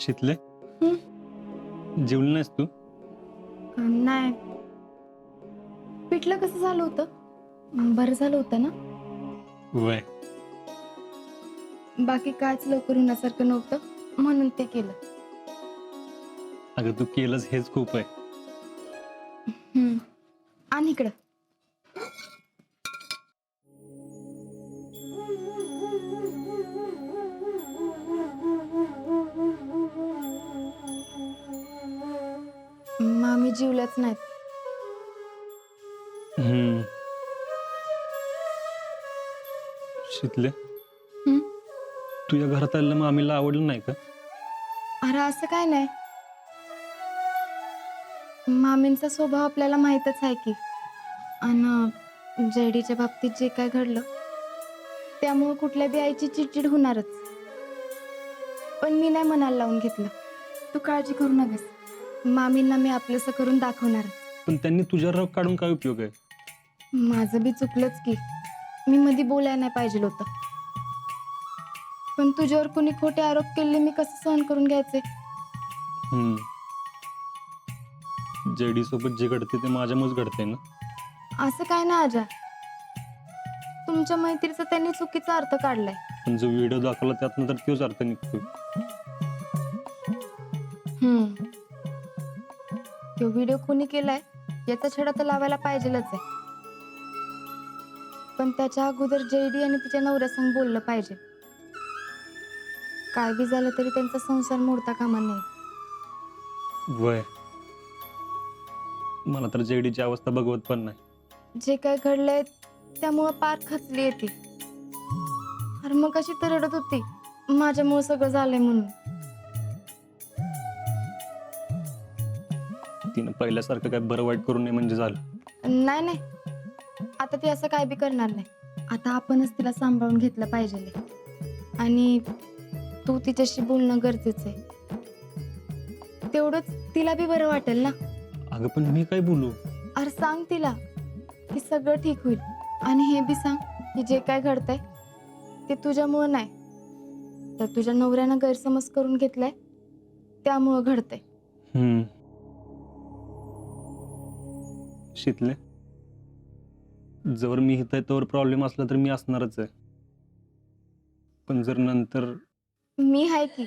शितले हं? जेवली नाहीस तू? नाही. पिठलं कसं झालं होतं? बरं झालं होतं ना? वय बाकी कायच लवकर होण्यासारखं नव्हतं म्हणून ते केलं. अगं तू केलंच हेच खूप आहे. आणि इकडं मामी जीवल्याच नाहीत. शितले हं? तुझ्या घरात आलेलं मामीला आवडलं नाही का? अरे असं काय नाही. मामींचा स्वभाव आपल्याला माहीतच आहे की. आणि जयडीच्या बाबतीत जे काय घडलं त्यामुळे कुठल्या बी आईची चिडचिड होणारच. पण मी नाही मनाला लावून घेतलं. तू काळजी करू नकोस. मामींना मी आपलंसं करून दाखवणार. पण त्यांनी तुझ्या राग काढून काय उपयोग आहे? माझं बी चुकलंच की. मी मध्ये बोलायला नाही पाहिजे होतं. पण तुझ्यावर कोणी खोटे आरोप केले मी कसं सहन करून घ्यायचे? जेडी सोबत जे घडते ते माझ्यामुळेच घडते ना. असं काय ना आजा. तुमच्या मैत्रीचा त्यांनी चुकीचा अर्थ काढलाय. पण जो व्हिडिओ दाखवला त्यातनं तर तोच अर्थ निघतो. तो व्हिडिओ कोणी केलाय याचा छडा तर लावायला पाहिजेलच आहे. पण त्याच्या अगोदर जेडी आणि तिच्या नवऱ्यासंग बोललं पाहिजे. काय बी झालं तरी त्यांचा संसार मोडता कामा नये. वय मला तर जेडीची अवस्था बघवत पण नाही. जे काय घडलंय त्यामुळं पार खचली येते. अरे मग कशी तर रडत होती माझ्यामुळं सगळं झालंय म्हणून. तिनं पहिल्यासारखं काय बरं वाईट करू नये म्हणजे झालं. नाही नाही, आता ती असं काय बी करणार नाही. आता आपणच तिला सांभाळून घेतलं पाहिजे. आणि तू तिच्याशी बोलणं गरजेचं आहे. तेवढंच तिला बी बरं वाटेल ना. अगं पण मी काय बोलू? अरे सांग तिला की सगळं ठीक होईल. आणि हे बी सांग की जे काय घडतंय ते तुझ्यामुळं नाही तर तुझ्या नवऱ्यानं गैरसमज करून घेतलाय त्यामुळं घडतंय. शितले जर मी इथं तोवर प्रॉब्लेम असला तर मी असणारच आहे. पण जर नंतर मी आहे की.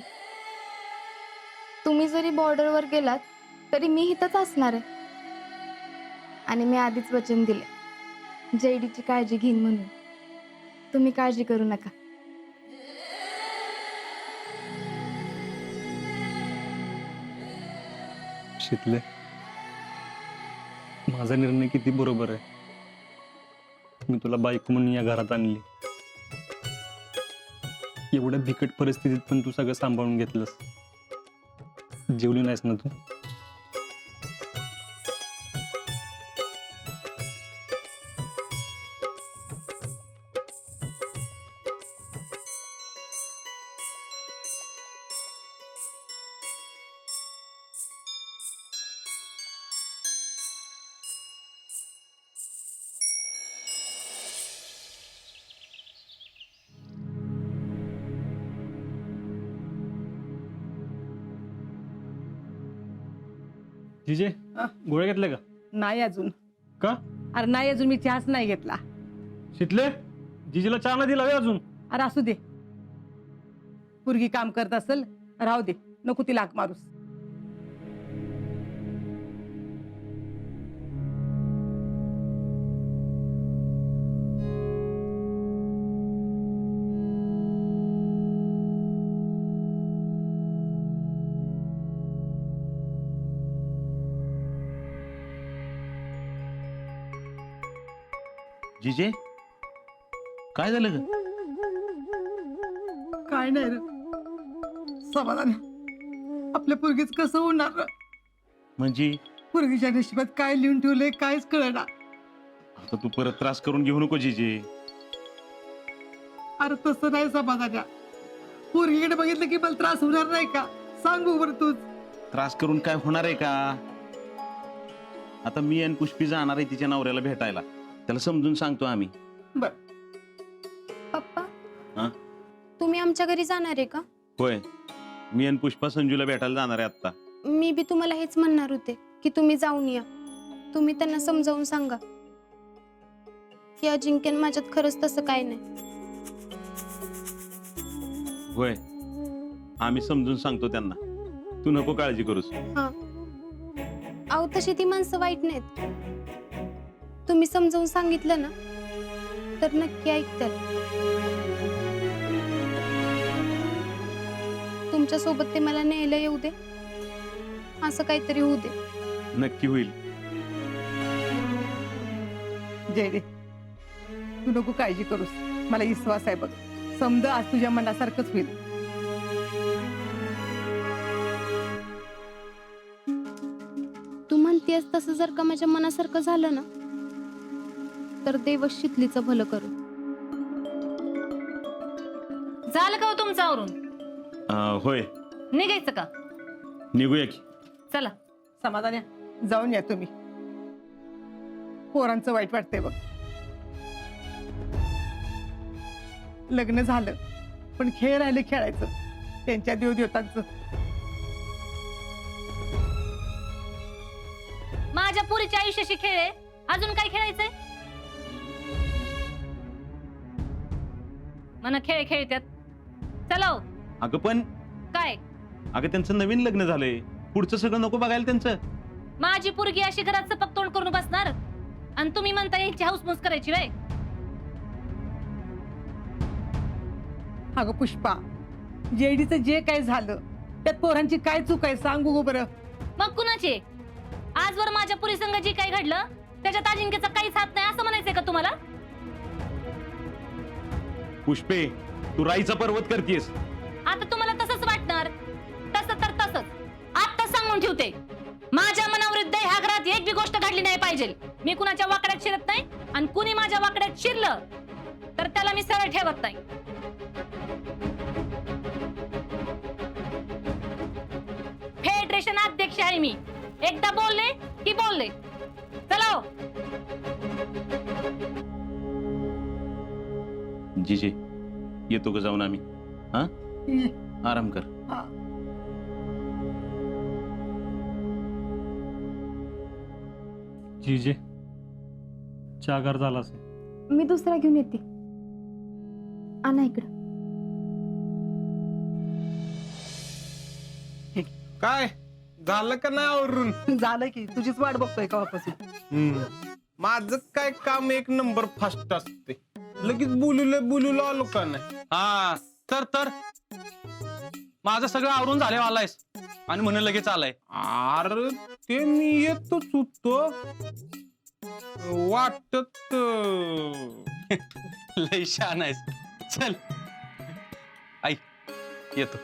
तुम्ही जरी बॉर्डरवर गेलात तरी मी इथंच असणार आहे. आणि मी आधीच वचन दिले जेडीची काळजी घेईन म्हणून. तुम्ही काळजी करू नका. शितले माझा निर्णय किती बरोबर आहे. मी तुला बायको म्हणून या घरात आणली. एवढ्या बिकट परिस्थितीत पण तू सगळं सांभाळून घेतलंस. जेवली नाहीस ना तू? जिजे गोळ्या घेतल्या का? नाही अजून. का? अरे नाही अजून, मी चहाच नाही घेतला. शितले जिजीला चहा नाही दिला व्हय अजून? अरे असू दे, पोरगी काम करत असेल, राहू दे, नको ती लाक मारूस. जिजे काय झालं ग? काय नाही रे, समाधान आपल्या पोरगीच कसं होणार रे? म्हणजे पोरगीच्या नशिबात काय लिहून ठेवलंय काहीच कळना. आता तू परत त्रास करून घेऊ नको जिजे. अरे तसं नाही समाधान. पोरगीकडे बघितलं की मला त्रास होणार नाही का? सांगू बरं तूच. त्रास करून काय होणार आहे का? आता मी आणि पुष्पी जाणार आहे तिच्या नवऱ्याला भेटायला. त्याला समजून सांगतो आम्ही. बर. पप्पा हा? तुम्ही आमच्या घरी जाणार आहे का? होय. मी आणि पुष्पा संजूला भेटायला जाणार आहे आता. मी बी तुम्हाला हेच म्हणणार होते की तुम्ही जाऊन या. तुम्ही त्यांना समजावून सांगा की अजिंक्य आणि माझ्यात खरंच तसं काय नाही. होय, आम्ही समजून सांगतो त्यांना. तू नको काळजी करूस. अहो तशी ती माणसं वाईट नाहीत. तुम्ही समजावून सांगितलं ना तर नक्की ऐकतात. तुमच्या सोबत ते मला न्यायला येऊ दे, असं काहीतरी होऊ दे. नक्की होईल. जयदे, तू नको काळजी करूस. मला विश्वास आहे बघ. समजा आज तुझ्या मनासारखंच होईल. तू म्हणतेस तसं जर का माझ्या मनासारखं झालं ना तर देवच शितलीचं भलं करू. झालं का हो तुमचं आवरून? होय, निघायचं का? निघूया की. चला. समाधान जाऊन या तुम्ही. पोरांचं वाईट वाटतंय बघ. लग्न झालं पण खेळ राहिले खेळायचं त्यांच्या देवदेवतांचं. माझ्या पुरीच्या आयुष्याशी खेळ आहे, अजून काय खेळायचंय? मना खेळ खेळत्यात. चला हो. अगं पण काय अगं त्यांचं नवीन लग्न झालंय. पुढचं सगळं नको बघायला त्यांचं. माझी पोरगी अशी घरात सपक तोंड करून बसणार आणि तुम्ही म्हणता यांची हाऊसमौस करायची वय? अगं पुष्पा, जेडीचं जे काय झालं त्यात पोरांची काय चूक आहे सांगू गो बरं. मग कुणाचे? आजवर माझ्या पुरी संग जे काय घडलं त्याच्यात अजिंक्यचा काहीच हात नाही असं म्हणायचंय का तुम्हाला? पुष्पे, तू राईचा पर्वत करतेस. आता तुम्हाला तसंच वाटणार. तसं तर तसंच. आता सांगून ठेवते, माझ्या मनाविरुद्ध ह्या घरात एक बी गोष्ट घडली नाही पाहिजे. मी कुणाच्या वाकड्यात शिरत नाही आणि कुणी माझ्या वाकड्यात शिरलं तर त्याला मी सरळ ठेवत नाही. फेडरेशन अध्यक्ष आहे मी. एकदा बोलले की बोलले. चला हो. जीजे, येतो का जाऊन आम्ही? हा, ये. आराम कर. हा. जीजे, चहागार झाला असेल. मी दुसरा घेऊन येते. आणा इकडं. काय झालं का नाही आवरून? झालं की तुझीच वाट बघतोय केव्हापासून. माझं काय काम एक नंबर फास्ट असते. लगेच बोलू आलो का नाही? हा तर माझं सगळं आवरून झाले आलायस आणि म्हणून लगेच आलाय. अरे ते मी येतोच होतो वाटत. लय छान आहेस. चल आई येतो.